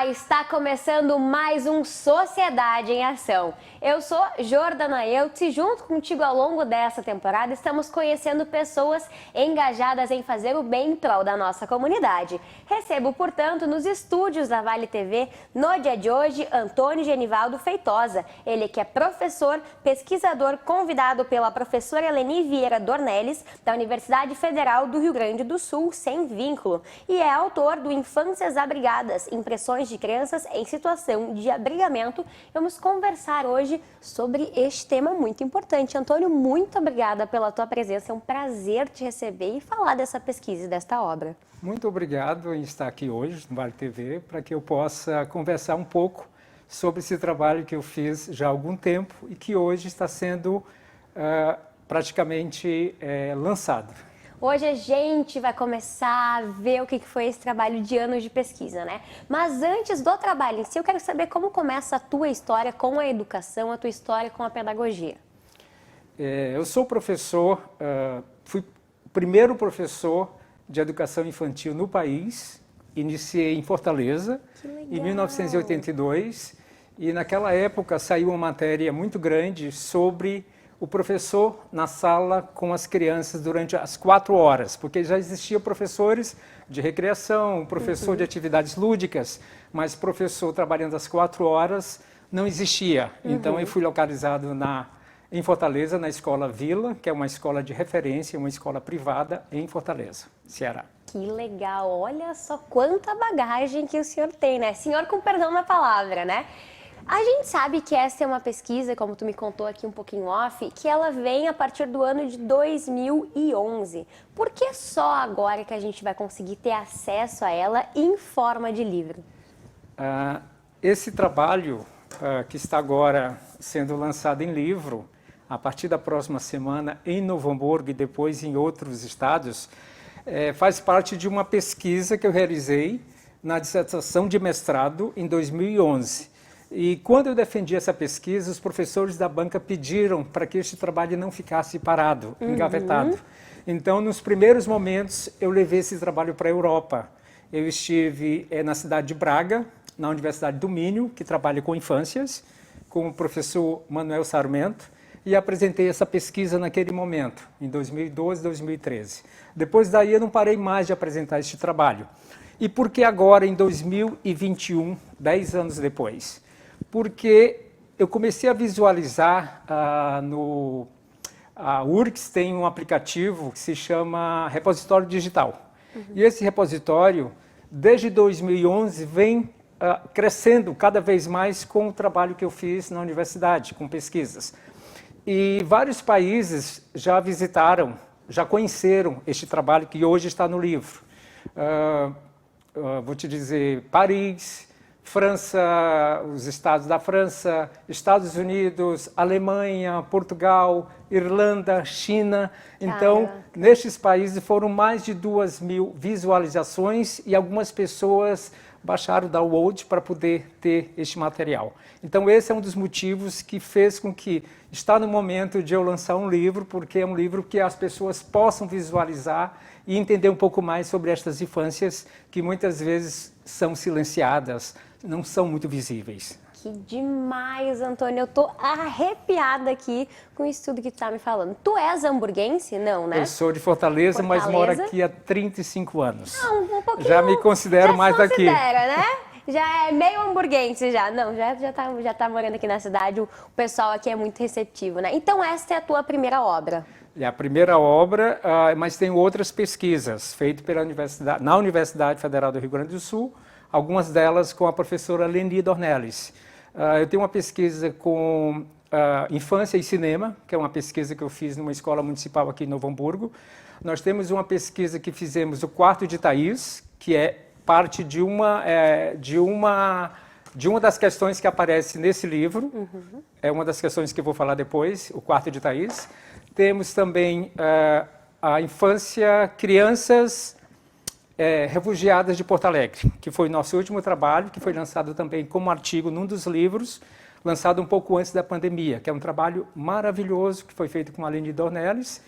Olá, está começando mais um Sociedade em Ação. Eu sou Jordana Eutz e junto contigo ao longo dessa temporada estamos conhecendo pessoas engajadas em fazer o bem em prol da nossa comunidade. Recebo, portanto, nos estúdios da Vale TV, no dia de hoje, Antônio Genivaldo Feitosa. Ele que é professor, pesquisador, convidado pela professora Eleni Vieira Dornelles, da Universidade Federal do Rio Grande do Sul, sem vínculo, e é autor do Infâncias Abrigadas, Impressões de Crianças em Situação de Abrigamento. Vamos conversar hoje sobre este tema muito importante. Antônio, muito obrigada pela tua presença, é um prazer te receber e falar dessa pesquisa e desta obra. Muito obrigado em estar aqui hoje no Vale TV, para que eu possa conversar um pouco sobre esse trabalho que eu fiz já há algum tempo e que hoje está sendo praticamente lançado. Hoje a gente vai começar a ver o que foi esse trabalho de anos de pesquisa, né? Mas antes do trabalho em si, eu quero saber como começa a tua história com a educação, a tua história com a pedagogia. Eu sou professor, fui o primeiro professor de educação infantil no país, iniciei em Fortaleza, em 1982, e naquela época saiu uma matéria muito grande sobre o professor na sala com as crianças durante as 4 horas, porque já existiam professores de recreação, professor de atividades lúdicas, mas professor trabalhando às 4 horas não existia. Então eu fui localizado em Fortaleza, na Escola Vila, que é uma escola de referência, uma escola privada em Fortaleza, Ceará. Que legal, olha só quanta bagagem que o senhor tem, né? Senhor com perdão da palavra, né? A gente sabe que essa é uma pesquisa, como tu me contou aqui um pouquinho off, que ela vem a partir do ano de 2011. Por que só agora que a gente vai conseguir ter acesso a ela em forma de livro? Esse trabalho que está agora sendo lançado em livro, a partir da próxima semana em Novo Hamburgo e depois em outros estados, faz parte de uma pesquisa que eu realizei na dissertação de mestrado em 2011. E quando eu defendi essa pesquisa, os professores da banca pediram para que este trabalho não ficasse parado, engavetado. Então, nos primeiros momentos, eu levei esse trabalho para a Europa. Eu estive na cidade de Braga, na Universidade do Minho, que trabalha com infâncias, com o professor Manuel Sarmento, e apresentei essa pesquisa naquele momento, em 2012, 2013. Depois daí, eu não parei mais de apresentar este trabalho. E por que agora, em 2021, 10 anos depois? Porque eu comecei a visualizar a URGS tem um aplicativo que se chama Repositório Digital. E esse repositório, desde 2011, vem crescendo cada vez mais com o trabalho que eu fiz na universidade, com pesquisas. E vários países já visitaram, já conheceram este trabalho que hoje está no livro. Vou te dizer, Paris, França, os estados da França, Estados Unidos, Alemanha, Portugal, Irlanda, China. Então, nestes países foram mais de 2.000 visualizações e algumas pessoas baixaram o download para poder ter este material. Então, esse é um dos motivos que fez com que está no momento de eu lançar um livro, porque é um livro que as pessoas possam visualizar e entender um pouco mais sobre estas infâncias que muitas vezes são silenciadas, não são muito visíveis. Que demais, Antônio. Eu tô arrepiada aqui com isso tudo que tu tá me falando. Tu és hamburguense? Não, né? Eu sou de Fortaleza, mas moro aqui há 35 anos. Um pouquinho. Já me considero mais daqui. Né? Já é meio hamburguense já. Não, já tá morando aqui na cidade. O pessoal aqui é muito receptivo, né? Então essa é a tua primeira obra. É a primeira obra, mas tenho outras pesquisas feitas na Universidade Federal do Rio Grande do Sul, algumas delas com a professora Eleni Dornelles. Eu tenho uma pesquisa com infância e cinema, que é uma pesquisa que eu fiz numa escola municipal aqui em Novo Hamburgo. Nós temos uma pesquisa que fizemos o Quarto de Thaís, que é parte de uma das questões que aparece nesse livro. É uma das questões que eu vou falar depois, o Quarto de Thaís. Temos também a infância, crianças refugiadas de Porto Alegre, que foi o nosso último trabalho, que foi lançado também como artigo num dos livros, lançado um pouco antes da pandemia, que é um trabalho maravilhoso, que foi feito com a Eleni Dornelles,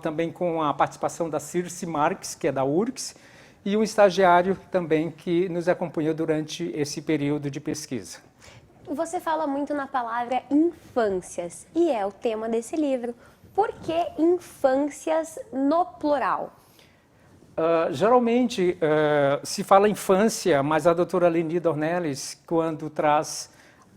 também com a participação da Circe Marques, que é da URGS, e um estagiário também que nos acompanhou durante esse período de pesquisa. Você fala muito na palavra infâncias, e é o tema desse livro. Por que infâncias no plural? Geralmente se fala infância, mas a doutora Leni Dornelles, quando traz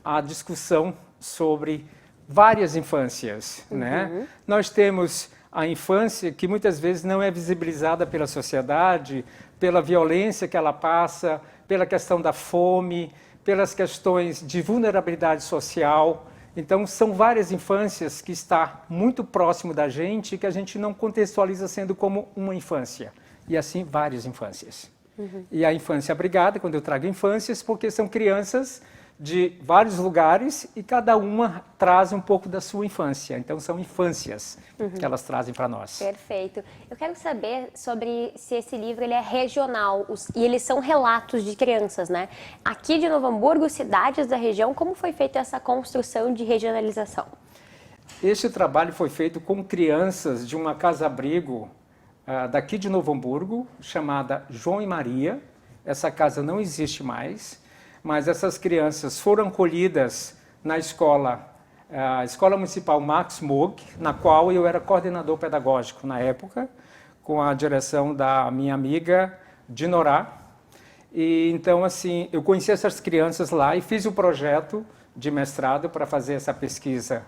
a discussão sobre várias infâncias, né? Nós temos a infância que muitas vezes não é visibilizada pela sociedade, pela violência que ela passa, pela questão da fome, pelas questões de vulnerabilidade social. Então, são várias infâncias que está muito próximo da gente e que a gente não contextualiza sendo como uma infância. E assim, várias infâncias. E a infância abrigada, quando eu trago infâncias, porque são crianças de vários lugares e cada uma traz um pouco da sua infância. Então, são infâncias que elas trazem para nós. Perfeito. Eu quero saber sobre se esse livro ele é regional e eles são relatos de crianças, né? Aqui de Novo Hamburgo, cidades da região, como foi feita essa construção de regionalização? Este trabalho foi feito com crianças de uma casa-abrigo daqui de Novo Hamburgo, chamada João e Maria. Essa casa não existe mais, mas essas crianças foram acolhidas na escola, a Escola Municipal Max Moog, na qual eu era coordenador pedagógico na época, com a direção da minha amiga Dinorá. E então, assim, eu conheci essas crianças lá e fiz o projeto de mestrado para fazer essa pesquisa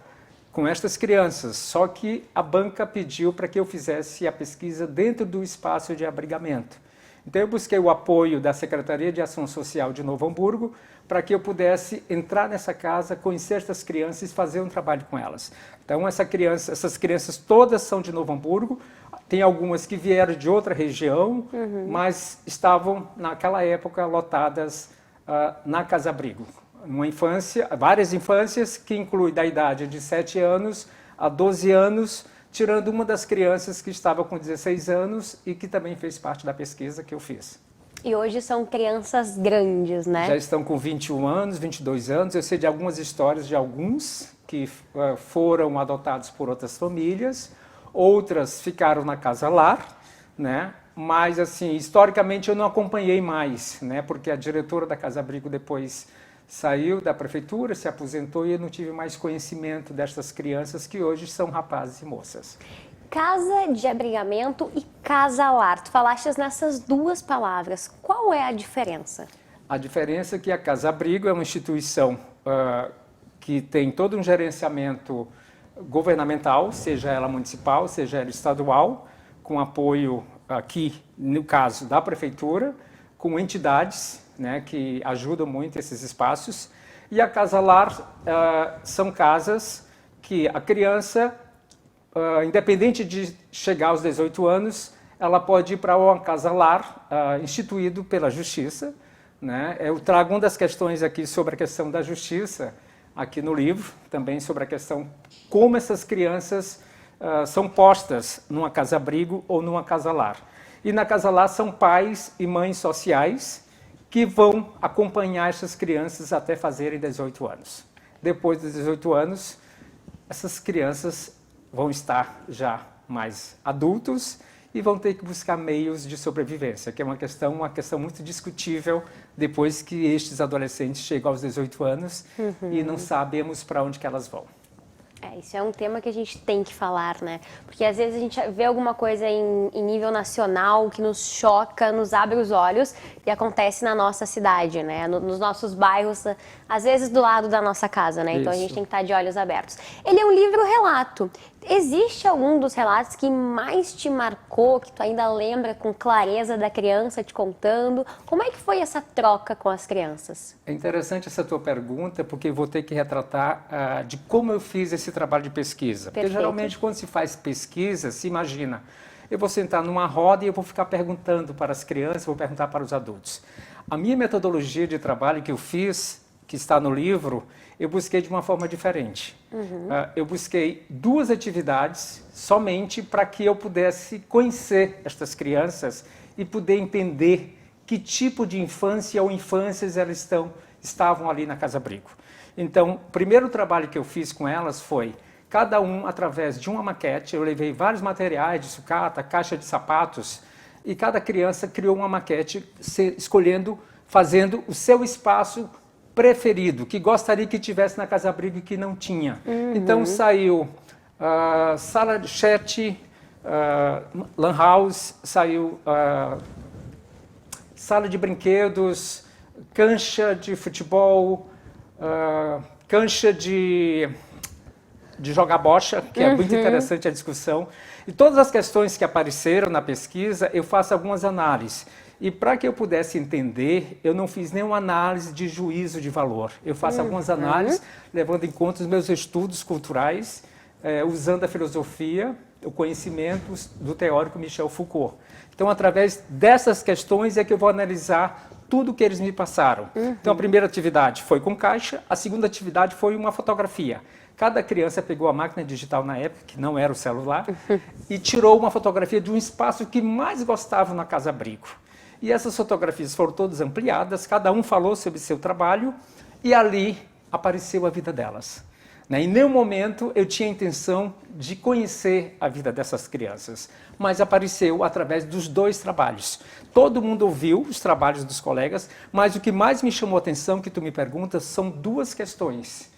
com estas crianças, só que a banca pediu para que eu fizesse a pesquisa dentro do espaço de abrigamento. Então eu busquei o apoio da Secretaria de Ação Social de Novo Hamburgo para que eu pudesse entrar nessa casa, conhecer essas crianças e fazer um trabalho com elas. Então essas crianças todas são de Novo Hamburgo, tem algumas que vieram de outra região, mas estavam naquela época lotadas na casa-abrigo. Uma infância, várias infâncias que inclui da idade de 7 anos a 12 anos, tirando uma das crianças que estava com 16 anos e que também fez parte da pesquisa que eu fiz. E hoje são crianças grandes, né? Já estão com 21 anos, 22 anos. Eu sei de algumas histórias de alguns que foram adotados por outras famílias, outras ficaram na casa-lar, né? Mas, assim, historicamente eu não acompanhei mais, né? Porque a diretora da casa-abrigo depois saiu da prefeitura, se aposentou e eu não tive mais conhecimento destas crianças que hoje são rapazes e moças. Casa de abrigamento e casa-lar. Tu falaste nessas duas palavras. Qual é a diferença? A diferença é que a casa-abrigo é uma instituição que tem todo um gerenciamento governamental, seja ela municipal, seja ela estadual, com apoio aqui, no caso, da prefeitura, com entidades, né, que ajudam muito esses espaços. E a casa-lar são casas que a criança, independente de chegar aos 18 anos, ela pode ir para uma casa-lar instituído pela Justiça, né? Eu trago uma das questões aqui sobre a questão da Justiça, aqui no livro, também sobre a questão como essas crianças são postas numa casa-abrigo ou numa casa-lar. E na casa-lar são pais e mães sociais que vão acompanhar essas crianças até fazerem 18 anos. Depois dos 18 anos, essas crianças vão estar já mais adultos e vão ter que buscar meios de sobrevivência, que é uma questão muito discutível depois que estes adolescentes chegam aos 18 anos e não sabemos para onde que elas vão. Isso é um tema que a gente tem que falar, né? Porque às vezes a gente vê alguma coisa em nível nacional que nos choca, nos abre os olhos e acontece na nossa cidade, né? Nos nossos bairros, às vezes do lado da nossa casa, né? Então a gente tem que estar de olhos abertos. Ele é um livro-relato. Existe algum dos relatos que mais te marcou, que tu ainda lembra com clareza da criança te contando? Como é que foi essa troca com as crianças? É interessante essa tua pergunta, porque eu vou ter que retratar de como eu fiz esse trabalho de pesquisa. Perfeito. Porque geralmente quando se faz pesquisa, se imagina, eu vou sentar numa roda e eu vou ficar perguntando para as crianças, vou perguntar para os adultos. A minha metodologia de trabalho que eu fiz, que está no livro, eu busquei de uma forma diferente. Eu busquei 2 atividades somente para que eu pudesse conhecer estas crianças e poder entender que tipo de infância ou infâncias elas estavam ali na casa-abrigo. Então, o primeiro trabalho que eu fiz com elas foi, cada um através de uma maquete, eu levei vários materiais de sucata, caixa de sapatos, e cada criança criou uma maquete escolhendo, fazendo o seu espaço preferido, que gostaria que tivesse na casa-abrigo e que não tinha. Então saiu sala de chat, lan house, saiu sala de brinquedos, cancha de futebol, cancha de jogar bocha, que é muito interessante a discussão. E todas as questões que apareceram na pesquisa, eu faço algumas análises. E para que eu pudesse entender, eu não fiz nenhuma análise de juízo de valor. Eu faço algumas análises, levando em conta os meus estudos culturais, usando a filosofia, o conhecimento do teórico Michel Foucault. Então, através dessas questões é que eu vou analisar tudo que eles me passaram. Então, a primeira atividade foi com caixa, a segunda atividade foi uma fotografia. Cada criança pegou a máquina digital na época, que não era o celular, e tirou uma fotografia de um espaço que mais gostava na casa-abrigo. E essas fotografias foram todas ampliadas, cada um falou sobre seu trabalho, e ali apareceu a vida delas. Em nenhum momento eu tinha a intenção de conhecer a vida dessas crianças, mas apareceu através dos dois trabalhos. Todo mundo ouviu os trabalhos dos colegas, mas o que mais me chamou a atenção, que tu me perguntas, são duas questões.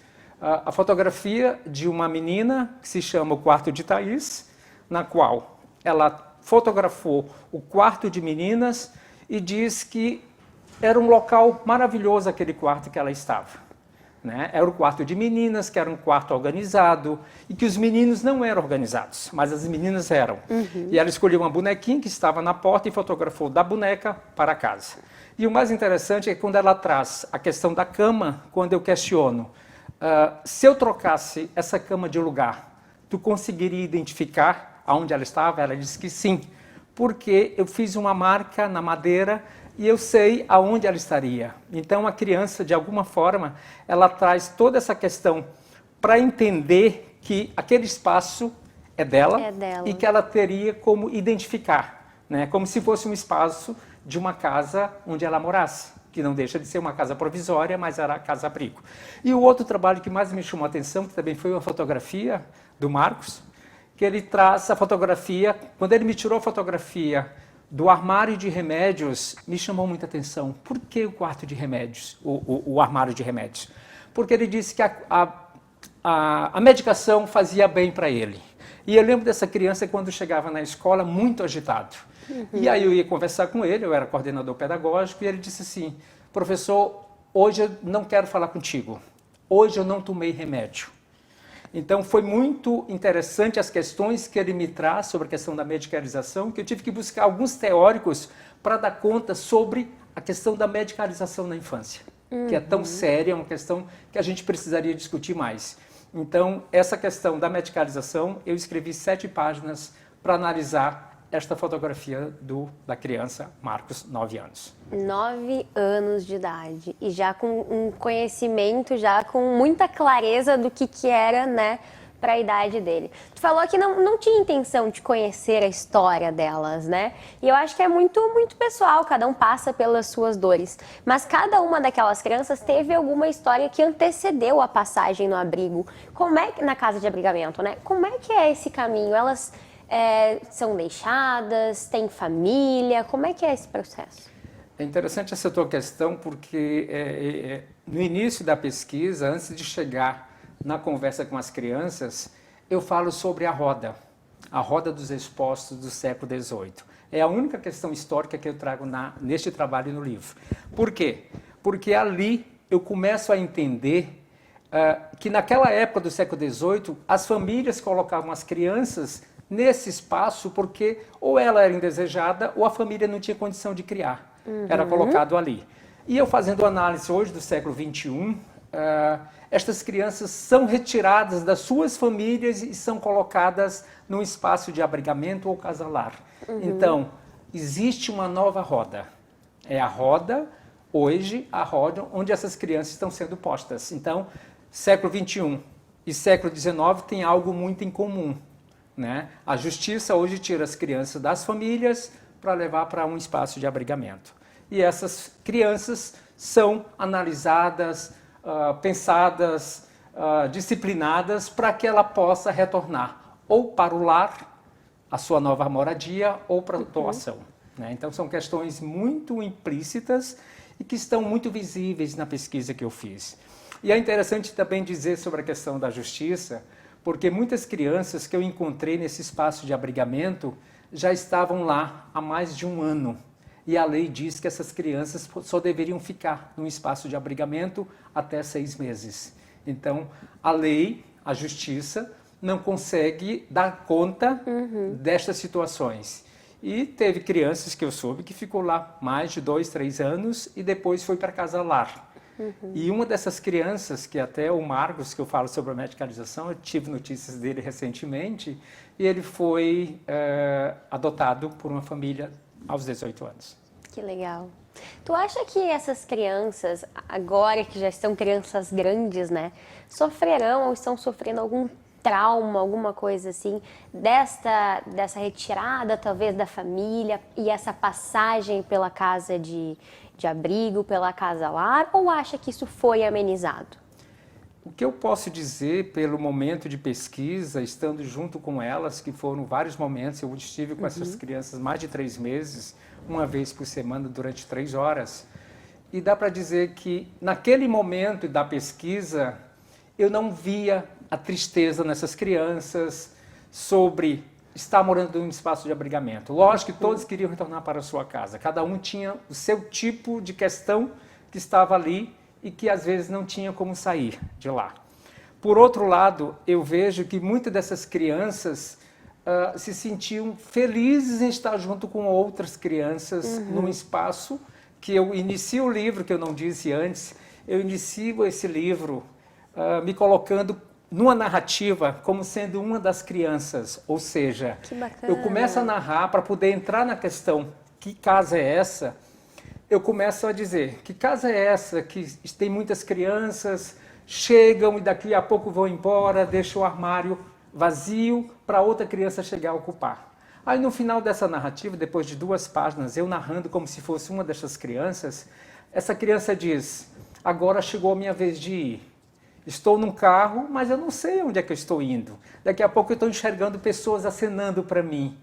A fotografia de uma menina que se chama O Quarto de Thaís, na qual ela fotografou o quarto de meninas e diz que era um local maravilhoso aquele quarto que ela estava. Era o quarto de meninas, que era um quarto organizado, e que os meninos não eram organizados, mas as meninas eram. E ela escolheu uma bonequinha que estava na porta e fotografou da boneca para casa. E o mais interessante é que quando ela traz a questão da cama, quando eu questiono, se eu trocasse essa cama de lugar, tu conseguiria identificar aonde ela estava? Ela disse que sim, porque eu fiz uma marca na madeira e eu sei aonde ela estaria. Então, a criança, de alguma forma, ela traz toda essa questão para entender que aquele espaço é dela e que ela teria como identificar, como se fosse um espaço de uma casa onde ela morasse, que não deixa de ser uma casa provisória, mas era a casa-abrigo. E o outro trabalho que mais me chamou a atenção, que também foi uma fotografia do Marcos, que ele traz a fotografia, quando ele me tirou a fotografia do armário de remédios, me chamou muita atenção. Por que o quarto de remédios, o armário de remédios? Porque ele disse que a medicação fazia bem para ele. E eu lembro dessa criança quando chegava na escola muito agitado. E aí eu ia conversar com ele, eu era coordenador pedagógico, e ele disse assim, professor, hoje eu não quero falar contigo, hoje eu não tomei remédio. Então foi muito interessante as questões que ele me traz sobre a questão da medicalização, que eu tive que buscar alguns teóricos para dar conta sobre a questão da medicalização na infância, que é tão séria, é uma questão que a gente precisaria discutir mais. Então, essa questão da medicalização, eu escrevi 7 páginas para analisar esta fotografia da criança Marcos, 9 anos. 9 anos de idade e já com um conhecimento, já com muita clareza do que era, para a idade dele. Tu falou que não tinha intenção de conhecer a história delas, E eu acho que é muito pessoal, cada um passa pelas suas dores. Mas cada uma daquelas crianças teve alguma história que antecedeu a passagem no abrigo. Como é que, na casa de abrigamento, Como é que é esse caminho? Elas são deixadas, têm família? Como é que é esse processo? É interessante essa tua questão, porque no início da pesquisa, antes de chegar na conversa com as crianças, eu falo sobre a roda dos expostos do século XVIII. É a única questão histórica que eu trago neste trabalho no livro. Por quê? Porque ali eu começo a entender que naquela época do século XVIII, as famílias colocavam as crianças nesse espaço porque ou ela era indesejada ou a família não tinha condição de criar. Era colocado ali. E eu fazendo análise hoje do século XXI, estas crianças são retiradas das suas famílias e são colocadas num espaço de abrigamento ou casalar. Então, existe uma nova roda. É a roda, hoje, a roda onde essas crianças estão sendo postas. Então, século XXI e século XIX têm algo muito em comum. A justiça hoje tira as crianças das famílias para levar para um espaço de abrigamento. E essas crianças são analisadas, pensadas, disciplinadas para que ela possa retornar ou para o lar, a sua nova moradia, ou para a doação. né? Então, são questões muito implícitas e que estão muito visíveis na pesquisa que eu fiz. E é interessante também dizer sobre a questão da justiça, porque muitas crianças que eu encontrei nesse espaço de abrigamento já estavam lá há mais de um ano. E a lei diz que essas crianças só deveriam ficar num espaço de abrigamento até 6 meses. Então, a lei, a justiça, não consegue dar conta destas situações. E teve crianças que eu soube que ficou lá mais de 2, 3 anos e depois foi para casa lar. E uma dessas crianças, que até o Marcos, que eu falo sobre a medicalização, eu tive notícias dele recentemente, e ele foi adotado por uma família aos 18 anos. Que legal. Tu acha que essas crianças, agora que já estão crianças grandes, né, sofrerão ou estão sofrendo algum trauma, alguma coisa assim, dessa retirada talvez da família e essa passagem pela casa de abrigo, pela casa lar, ou acha que isso foi amenizado? O que eu posso dizer pelo momento de pesquisa, estando junto com elas, que foram vários momentos, eu estive com essas crianças mais de 3 meses, uma vez por semana, durante 3 horas, e dá para dizer que naquele momento da pesquisa, eu não via a tristeza nessas crianças sobre estar morando em um espaço de abrigamento. Lógico que todos queriam retornar para a sua casa, cada um tinha o seu tipo de questão que estava ali, e que às vezes não tinha como sair de lá. Por outro lado, eu vejo que muitas dessas crianças se sentiam felizes em estar junto com outras crianças num espaço que eu inicio o livro, que eu não disse antes, eu inicio esse livro me colocando numa narrativa como sendo uma das crianças, ou seja, eu começo a narrar para poder entrar na questão, que casa é essa? Eu começo a dizer, que casa é essa que tem muitas crianças, chegam e daqui a pouco vão embora, deixam o armário vazio para outra criança chegar a ocupar. Aí no final dessa narrativa, depois de 2 páginas, eu narrando como se fosse uma dessas crianças, essa criança diz, agora chegou a minha vez de ir. Estou num carro, mas eu não sei onde é que eu estou indo. Daqui a pouco eu estou enxergando pessoas acenando para mim.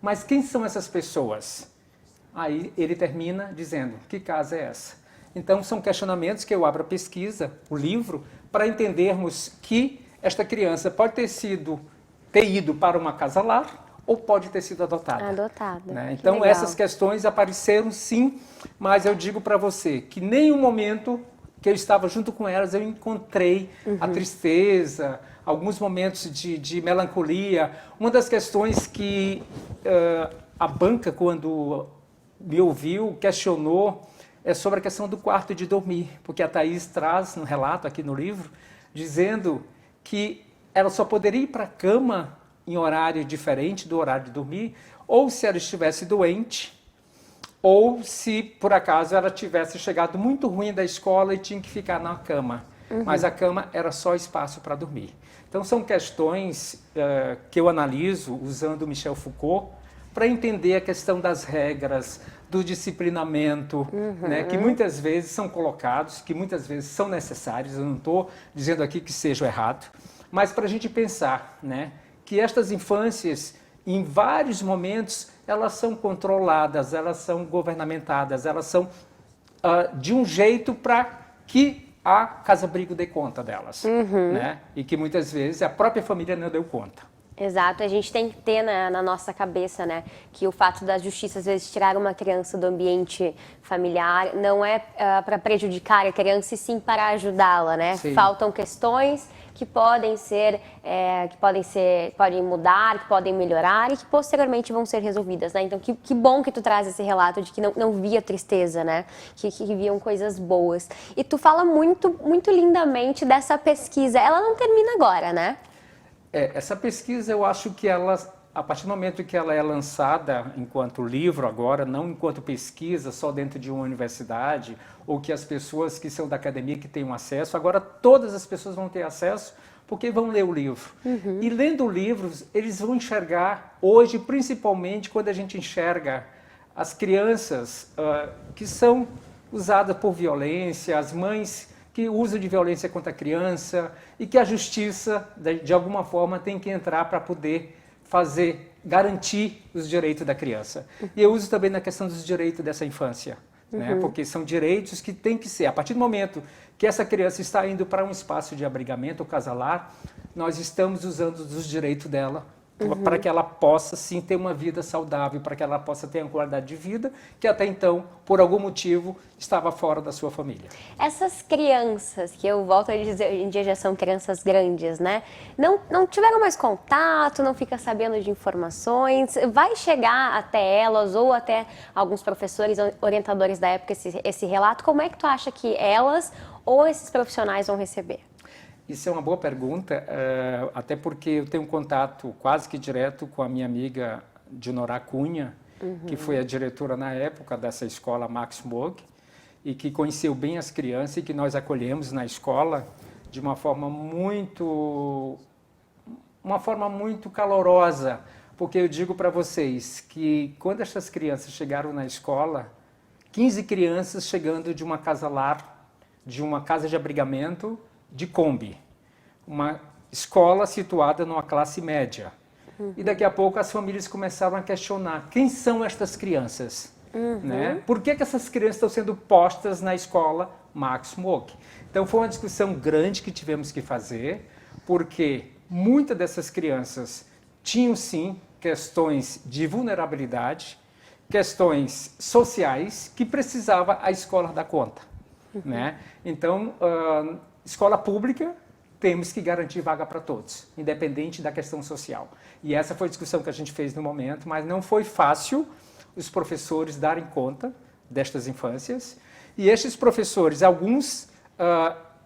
Mas quem são essas pessoas? Aí ele termina dizendo, que casa é essa? Então são questionamentos que eu abro a pesquisa, o livro, para entendermos que esta criança pode ter ido para uma casa lar ou pode ter sido adotada. Adotada. Né? Então essas questões apareceram sim, mas eu digo para você que em nenhum momento que eu estava junto com elas eu encontrei a tristeza, alguns momentos de melancolia. Uma das questões que a banca, quando me ouviu, questionou, é sobre a questão do quarto de dormir, porque a Thaís traz no relato aqui no livro, dizendo que ela só poderia ir para a cama em horário diferente do horário de dormir, ou se ela estivesse doente, ou se por acaso ela tivesse chegado muito ruim da escola e tinha que ficar na cama. Mas a cama era só espaço para dormir. Então são questões que eu analiso usando Michel Foucault, para entender a questão das regras, do disciplinamento, né, que muitas vezes são colocados, que muitas vezes são necessários, eu não estou dizendo aqui que seja errado, mas para a gente pensar, né, que estas infâncias, em vários momentos, elas são controladas, elas são governamentadas, elas são de um jeito para que a casa-abrigo dê conta delas, né, e que muitas vezes a própria família não deu conta. Exato, a gente tem que ter na nossa cabeça, né, que o fato da justiça às vezes tirar uma criança do ambiente familiar não é para prejudicar a criança e sim para ajudá-la, né? Sim. Faltam questões que podem mudar, que podem melhorar e que posteriormente vão ser resolvidas, né? Então, que bom que tu traz esse relato de que não via tristeza, né? Que viam coisas boas. E tu fala muito, muito lindamente dessa pesquisa. Ela não termina agora, né? Essa pesquisa, eu acho que ela, a partir do momento que ela é lançada enquanto livro agora, não enquanto pesquisa só dentro de uma universidade, ou que as pessoas que são da academia que tenham acesso, agora todas as pessoas vão ter acesso porque vão ler o livro. E lendo livros, eles vão enxergar, hoje, principalmente quando a gente enxerga as crianças que são usadas por violência, as mães que usam de violência contra a criança e que a justiça, de alguma forma, tem que entrar para poder fazer garantir os direitos da criança. E eu uso também na questão dos direitos dessa infância, né? Porque são direitos que têm que ser, a partir do momento que essa criança está indo para um espaço de abrigamento ou casalar, nós estamos usando os direitos dela para que ela possa, sim, ter uma vida saudável, para que ela possa ter uma qualidade de vida que até então, por algum motivo, estava fora da sua família. Essas crianças, que eu volto a dizer, hoje em dia já são crianças grandes, né? Não tiveram mais contato, não fica sabendo de informações, vai chegar até elas ou até alguns professores, orientadores da época esse relato, como é que tu acha que elas ou esses profissionais vão receber? Isso é uma boa pergunta, até porque eu tenho um contato quase que direto com a minha amiga Dinorá Cunha, que foi a diretora na época dessa escola Max Mogg, e que conheceu bem as crianças e que nós acolhemos na escola de uma forma muito calorosa, porque eu digo para vocês que quando essas crianças chegaram na escola, 15 crianças chegando de uma casa-lar, de uma casa de abrigamento, de Kombi, uma escola situada numa classe média. E daqui a pouco as famílias começaram a questionar quem são estas crianças, né? Por que essas crianças estão sendo postas na escola Max Mogg? Então foi uma discussão grande que tivemos que fazer, porque muitas dessas crianças tinham sim questões de vulnerabilidade, questões sociais que precisava a escola dar conta, né? Então, escola pública, temos que garantir vaga para todos, independente da questão social. E essa foi a discussão que a gente fez no momento, mas não foi fácil os professores darem conta destas infâncias. E estes professores, alguns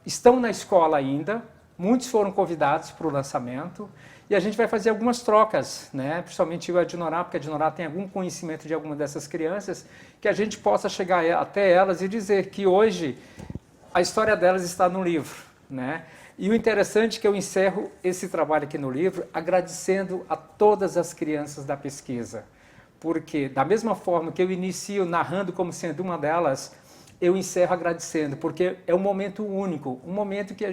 estão na escola ainda, muitos foram convidados para o lançamento, e a gente vai fazer algumas trocas, né? Principalmente eu e a Dinorá, porque a Dinorá tem algum conhecimento de alguma dessas crianças, que a gente possa chegar até elas e dizer que hoje a história delas está no livro, né? E o interessante é que eu encerro esse trabalho aqui no livro agradecendo a todas as crianças da pesquisa, porque da mesma forma que eu inicio narrando como sendo uma delas, eu encerro agradecendo, porque é um momento único, um momento que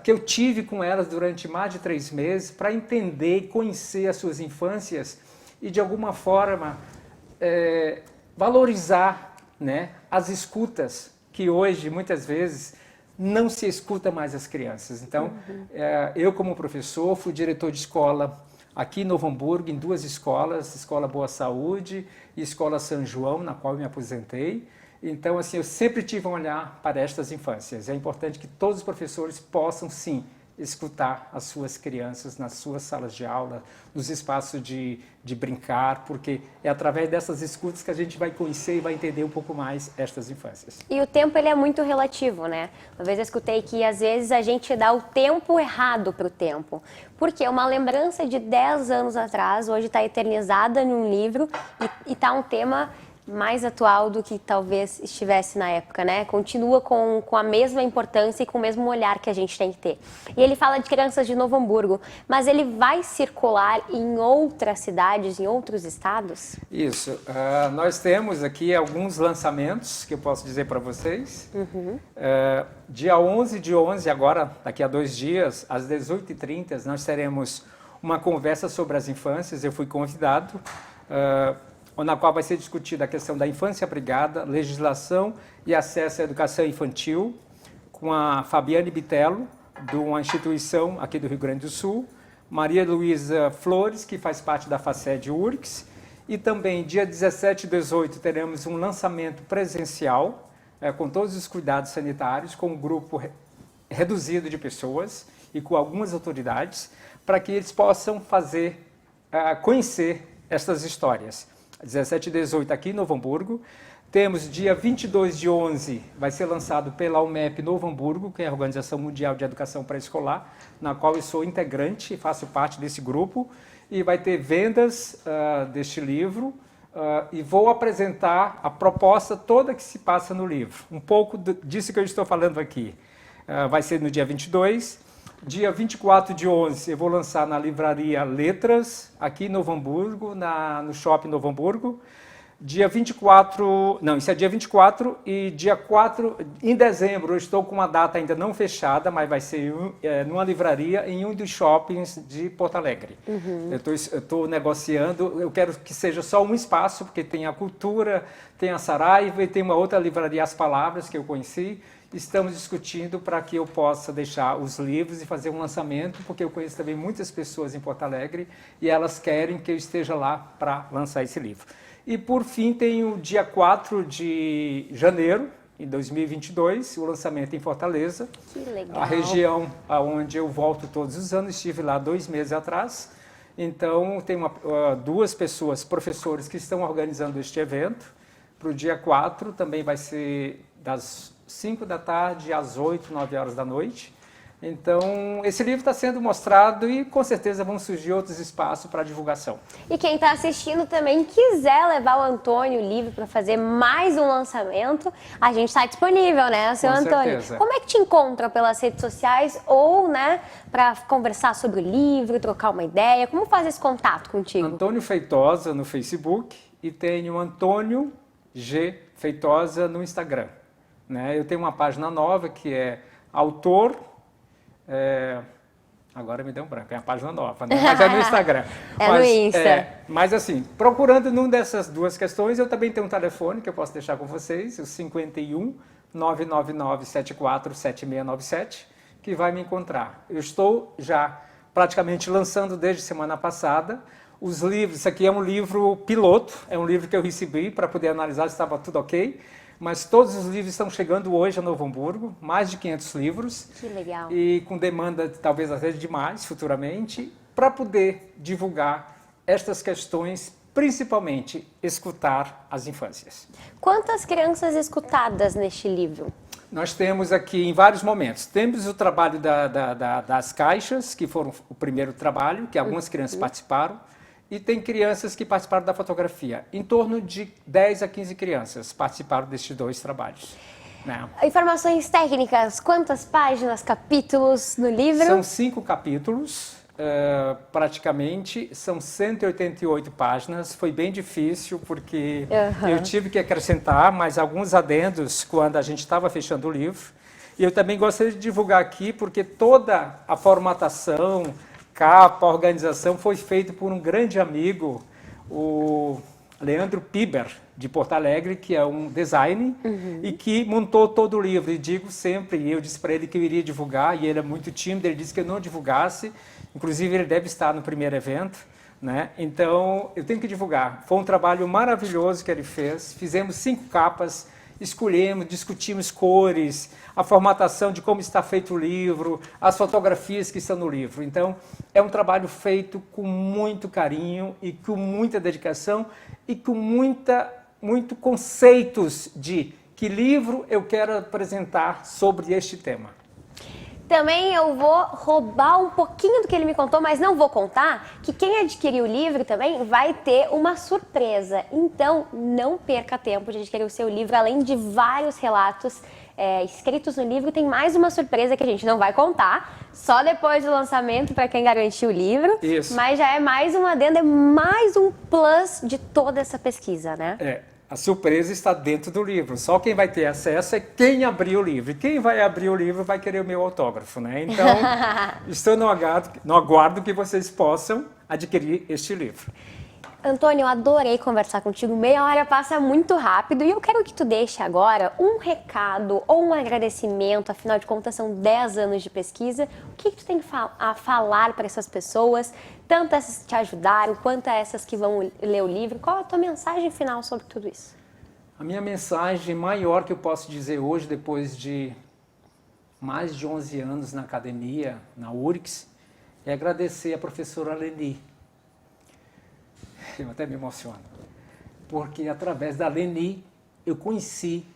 que eu tive com elas durante mais de 3 meses para entender e conhecer as suas infâncias e de alguma forma valorizar, né, as escutas, que hoje, muitas vezes, não se escuta mais as crianças. Então, eu como professor, fui diretor de escola aqui em Novo Hamburgo, em 2 escolas, Escola Boa Saúde e Escola São João, na qual eu me aposentei. Então, assim, eu sempre tive um olhar para estas infâncias. É importante que todos os professores possam, sim, escutar as suas crianças nas suas salas de aula, nos espaços de brincar, porque é através dessas escutas que a gente vai conhecer e vai entender um pouco mais estas infâncias. E o tempo, ele é muito relativo, né? Uma vez eu escutei que, às vezes, a gente dá o tempo errado para o tempo. Porque uma lembrança de 10 anos atrás, hoje está eternizada num livro e está um tema mais atual do que talvez estivesse na época, né? Continua com a mesma importância e com o mesmo olhar que a gente tem que ter. E ele fala de crianças de Novo Hamburgo, mas ele vai circular em outras cidades, em outros estados? Isso. Nós temos aqui alguns lançamentos que eu posso dizer para vocês. Dia 11 de 11, agora, daqui a 2 dias, às 18h30, nós teremos uma conversa sobre as infâncias. Eu fui convidado, na qual vai ser discutida a questão da infância abrigada, legislação e acesso à educação infantil, com a Fabiane Bitello, de uma instituição aqui do Rio Grande do Sul, Maria Luísa Flores, que faz parte da FACED URGS, e também dia 17 e 18 teremos um lançamento presencial, com todos os cuidados sanitários, com um grupo reduzido de pessoas e com algumas autoridades, para que eles possam conhecer essas histórias. 17 e 18 aqui em Novo Hamburgo. Temos dia 22 de 11, vai ser lançado pela UMEP Novo Hamburgo, que é a Organização Mundial de Educação Pré-Escolar, na qual eu sou integrante e faço parte desse grupo. E vai ter vendas deste livro e vou apresentar a proposta toda que se passa no livro. Um pouco disso que eu estou falando aqui. Vai ser no dia 22. Dia 24 de 11, eu vou lançar na livraria Letras, aqui em Novo Hamburgo, no Shopping Novo Hamburgo. Dia 24, não, isso é dia 24 e dia 4, em dezembro, eu estou com uma data ainda não fechada, mas vai ser numa livraria em um dos shoppings de Porto Alegre. Eu estou negociando, eu quero que seja só um espaço, porque tem a Cultura, tem a Saraiva e tem uma outra livraria, As Palavras, que eu conheci. Estamos discutindo para que eu possa deixar os livros e fazer um lançamento, porque eu conheço também muitas pessoas em Porto Alegre e elas querem que eu esteja lá para lançar esse livro. E, por fim, tem o dia 4 de janeiro, em 2022, o lançamento em Fortaleza. Que legal. A região onde eu volto todos os anos, estive lá 2 meses atrás. Então, tem duas pessoas, professores, que estão organizando este evento. Para o dia 4, também vai ser das 5 da tarde às 8, 9 horas da noite. Então, esse livro está sendo mostrado e com certeza vão surgir outros espaços para divulgação. E quem está assistindo também quiser levar o Antônio o livro para fazer mais um lançamento, a gente está disponível, né, seu Antônio? Certeza. Como é que te encontra pelas redes sociais ou, né, para conversar sobre o livro, trocar uma ideia? Como faz esse contato contigo? Antônio Feitosa no Facebook e tenho Antônio G. Feitosa no Instagram. Né? Eu tenho uma página nova que é autor... agora me deu um branco, é a página nova, né? Mas é no Instagram. No Insta. Mas assim, procurando numa dessas duas questões, eu também tenho um telefone que eu posso deixar com vocês, o 51 999 74 7697, que vai me encontrar. Eu estou já praticamente lançando desde semana passada os livros. Isso aqui é um livro piloto, é um livro que eu recebi para poder analisar se estava tudo ok. Mas todos os livros estão chegando hoje a Novo Hamburgo, mais de 500 livros. Que legal. E com demanda talvez às vezes demais futuramente, para poder divulgar estas questões, principalmente escutar as infâncias. Quantas crianças escutadas neste livro? Nós temos aqui em vários momentos. Temos o trabalho das caixas, que foram o primeiro trabalho, que algumas crianças participaram. E tem crianças que participaram da fotografia. Em torno de 10 a 15 crianças participaram destes dois trabalhos. Né? Informações técnicas, quantas páginas, capítulos no livro? São 5 capítulos, praticamente, são 188 páginas. Foi bem difícil porque eu tive que acrescentar mais alguns adendos quando a gente estava fechando o livro. E eu também gostaria de divulgar aqui porque toda a formatação, capa, a organização foi feita por um grande amigo, o Leandro Piber, de Porto Alegre, que é um designer e que montou todo o livro. E digo sempre, e eu disse para ele que eu iria divulgar, e ele é muito tímido, ele disse que eu não divulgasse, inclusive ele deve estar no primeiro evento, né? Então eu tenho que divulgar. Foi um trabalho maravilhoso que ele fez, fizemos 5 capas, escolhemos, discutimos cores, a formatação de como está feito o livro, as fotografias que estão no livro. Então, é um trabalho feito com muito carinho e com muita dedicação e com muito conceitos de que livro eu quero apresentar sobre este tema. Também eu vou roubar um pouquinho do que ele me contou, mas não vou contar, que quem adquirir o livro também vai ter uma surpresa. Então, não perca tempo de adquirir o seu livro, além de vários relatos escritos no livro, tem mais uma surpresa que a gente não vai contar, só depois do lançamento para quem garantiu o livro. Isso. Mas já é mais um adendo, é mais um plus de toda essa pesquisa, né? A surpresa está dentro do livro. Só quem vai ter acesso é quem abrir o livro. E quem vai abrir o livro vai querer o meu autógrafo, né? Então, estou no aguardo que vocês possam adquirir este livro. Antônio, eu adorei conversar contigo. Meia hora passa muito rápido e eu quero que tu deixe agora um recado ou um agradecimento. Afinal de contas, são 10 anos de pesquisa. O que tu tem a falar para essas pessoas, tanto essas que te ajudaram, quanto essas que vão ler o livro? Qual a tua mensagem final sobre tudo isso? A minha mensagem maior que eu posso dizer hoje, depois de mais de 11 anos na academia, na URGS, é agradecer a professora Leni. Eu até me emociono, porque através da Leni eu conheci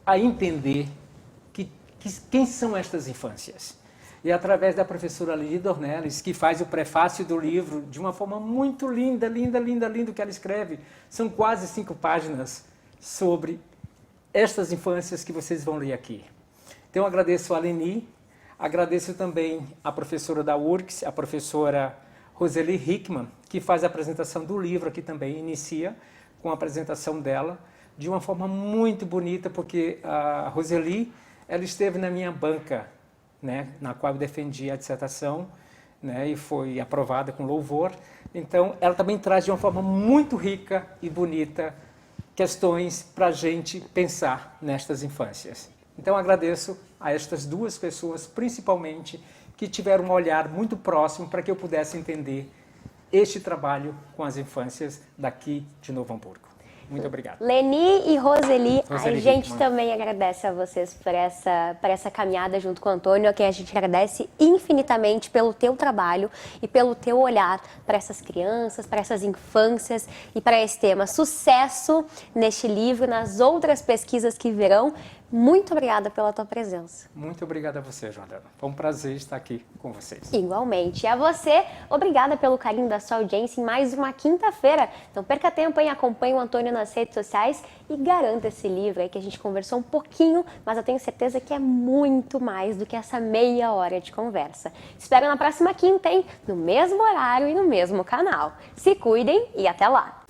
a entender quem são estas infâncias. E através da professora Leni Dornelles, que faz o prefácio do livro de uma forma muito linda, linda, linda, linda, que ela escreve. São quase 5 páginas sobre estas infâncias que vocês vão ler aqui. Então eu agradeço a Leni, agradeço também a professora da URGS, a professora Roseli Hickman, que faz a apresentação do livro aqui também, inicia com a apresentação dela, de uma forma muito bonita, porque a Roseli, ela esteve na minha banca, né, na qual eu defendi a dissertação, né, e foi aprovada com louvor. Então, ela também traz de uma forma muito rica e bonita questões para a gente pensar nestas infâncias. Então, agradeço a estas duas pessoas, principalmente, que tiveram um olhar muito próximo para que eu pudesse entender este trabalho com as infâncias daqui de Novo Hamburgo. Muito obrigado. Leni e Roseli, a gente Hickman. também agradece a vocês por essa caminhada junto com o Antônio, a quem a gente agradece infinitamente pelo teu trabalho e pelo teu olhar para essas crianças, para essas infâncias e para esse tema. Sucesso neste livro, nas outras pesquisas que virão. Muito obrigada pela tua presença. Muito obrigado a você, Joana. Foi um prazer estar aqui com vocês. Igualmente. E a você, obrigada pelo carinho da sua audiência em mais uma quinta-feira. Então perca tempo, hein? Acompanhe o Antônio nas redes sociais e garanta esse livro aí que a gente conversou um pouquinho, mas eu tenho certeza que é muito mais do que essa meia hora de conversa. Espero na próxima quinta, hein? No mesmo horário e no mesmo canal. Se cuidem e até lá!